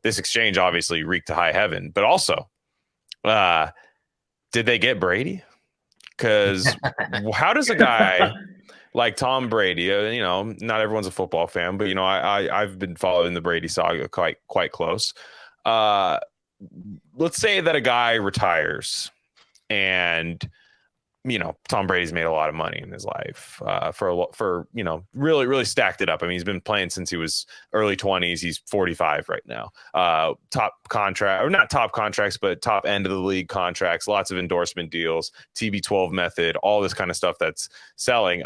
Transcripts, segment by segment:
this exchange obviously reeked to high heaven, but also, did they get Brady? Because how does a guy like Tom Brady, not everyone's a football fan, but I've been following the Brady saga quite close. Let's say that a guy retires, and Tom Brady's made a lot of money in his life, for really, really stacked it up. I mean, he's been playing since he was early 20s. He's 45 right now. Top contract, or not top contracts, but top end of the league contracts, lots of endorsement deals, TB12 method, all this kind of stuff that's selling.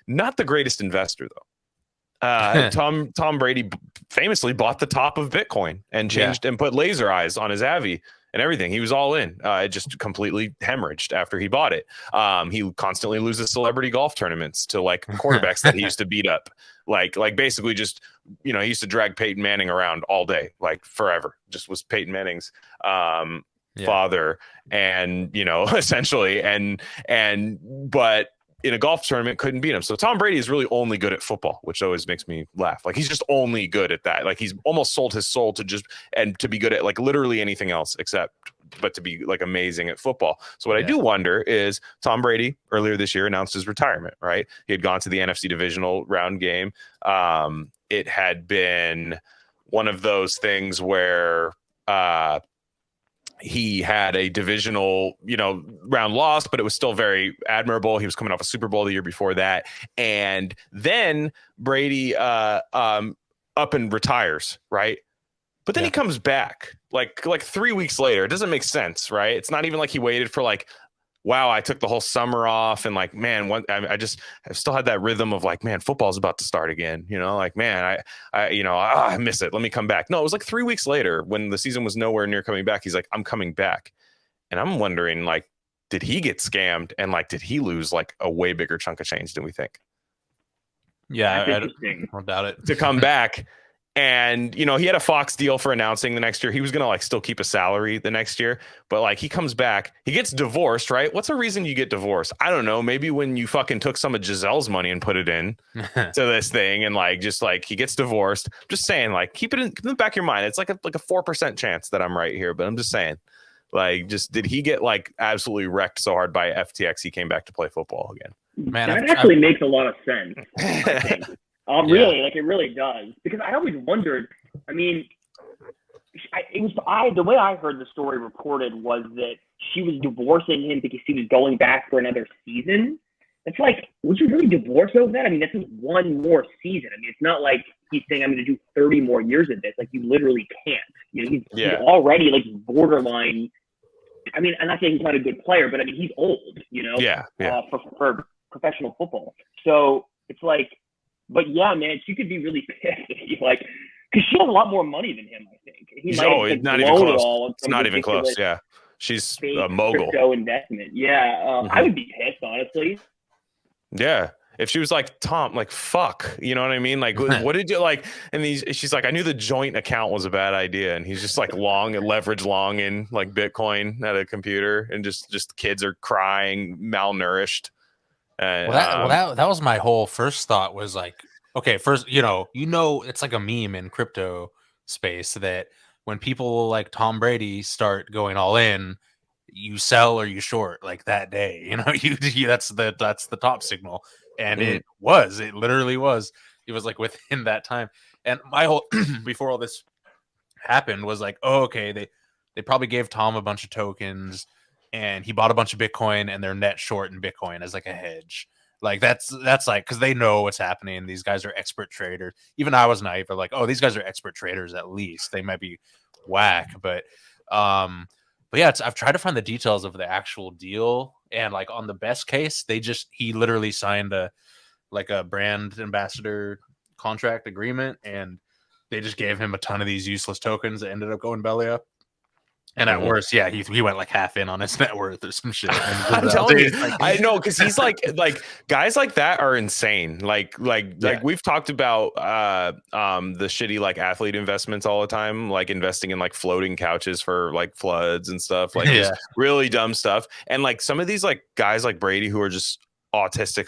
Not the greatest investor though. Tom Brady famously bought the top of Bitcoin and changed and put laser eyes on his Avi and everything. He was all in. It just completely hemorrhaged after he bought it. He constantly loses celebrity golf tournaments to like quarterbacks that he used to beat up. Like basically just, he used to drag Peyton Manning around all day, like forever. Just was Peyton Manning's father, and essentially, but in a golf tournament couldn't beat him. So Tom Brady is really only good at football, which always makes me laugh. Like he's just only good at that. Like he's almost sold his soul to be good at like literally anything else but to be like amazing at football. So what I do wonder is Tom Brady earlier this year announced his retirement, right? He had gone to the NFC divisional round game. It had been one of those things where, he had a divisional, round loss, but it was still very admirable. He was coming off a Super Bowl the year before that. And then Brady up and retires, right? But then he comes back like 3 weeks later. It doesn't make sense, right? It's not even like he waited for like, wow, I took the whole summer off and like, man, I've still had that rhythm of like, man, football's about to start again. Like, man, I miss it. Let me come back. No, it was like 3 weeks later when the season was nowhere near coming back. He's like, I'm coming back. And I'm wondering, like, did he get scammed? And like, did he lose like a way bigger chunk of change than we think? Yeah, I don't doubt it. To come back. And, he had a Fox deal for announcing the next year. He was going to like still keep a salary the next year, but like he comes back, he gets divorced, right? What's a reason you get divorced? I don't know. Maybe when you fucking took some of Giselle's money and put it in to this thing, and like, just like he gets divorced. I'm just saying, like, keep it in the back of your mind. It's like a 4% chance that I'm right here, but I'm just saying, like, did he get like absolutely wrecked so hard by FTX he came back to play football again? Man, that actually makes a lot of sense, I think. Really, like it really does, because I always wondered. I mean, the way I heard the story reported was that she was divorcing him because he was going back for another season. It's like, would you really divorce over that? I mean, that's just one more season. I mean, it's not like he's saying I'm going to do 30 more years of this. Like, you literally can't. He's already like borderline. I mean, I'm not saying he's not a good player, but I mean, he's old. For professional football. So it's like. But yeah, man, she could be really pissed. Because she has a lot more money than him, I think. He might have not even close. It's not even close. Yeah, she's a mogul. Crypto investment. Yeah, I would be pissed, honestly. Yeah, if she was like, Tom, like, fuck, you know what I mean? Like, what did you like? And she's like, I knew the joint account was a bad idea, and he's just like leverage long in like Bitcoin at a computer, and just kids are crying, malnourished. That was my whole first thought was like, okay, first, it's like a meme in crypto space that when people like Tom Brady start going all in, you sell or you short like that day, that's the top signal. And it literally was, it was like within that time. And my whole, before all this happened was like, oh, okay, they probably gave Tom a bunch of tokens, and he bought a bunch of Bitcoin, and they're net short in Bitcoin as like a hedge. Like that's like, because they know what's happening. These guys are expert traders. Even I was naive, but like, oh, these guys are expert traders. At least they might be whack, but yeah, I've tried to find the details of the actual deal, and like on the best case, he literally signed a brand ambassador contract agreement, and they just gave him a ton of these useless tokens that ended up going belly up. And at worst, yeah, he went like half in on his net worth or some shit. I'm telling you, I know, because he's like guys like that are insane. Like we've talked about the shitty like athlete investments all the time, like investing in like floating couches for like floods and stuff, like just really dumb stuff. And like some of these like guys like Brady who are just autistic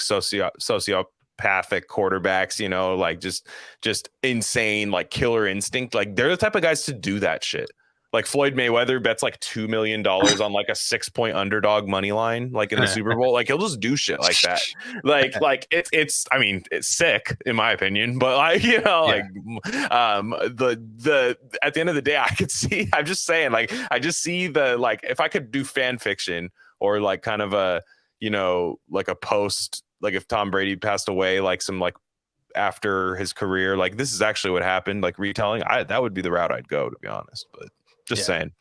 psychopathic quarterbacks, you know, like just insane, like killer instinct. Like they're the type of guys to do that shit. Like Floyd Mayweather bets like $2 million on like a 6-point underdog money line, like in the Super Bowl. Like he'll just do shit like that. Like it's I mean, it's sick in my opinion, but like, you know, like the at the end of the day, I'm just saying, like, I just see the, like, if I could do fan fiction or like kind of a, you know, like a post, like if Tom Brady passed away, like some like after his career, like this is actually what happened, like retelling, that would be the route I'd go, to be honest. But just saying.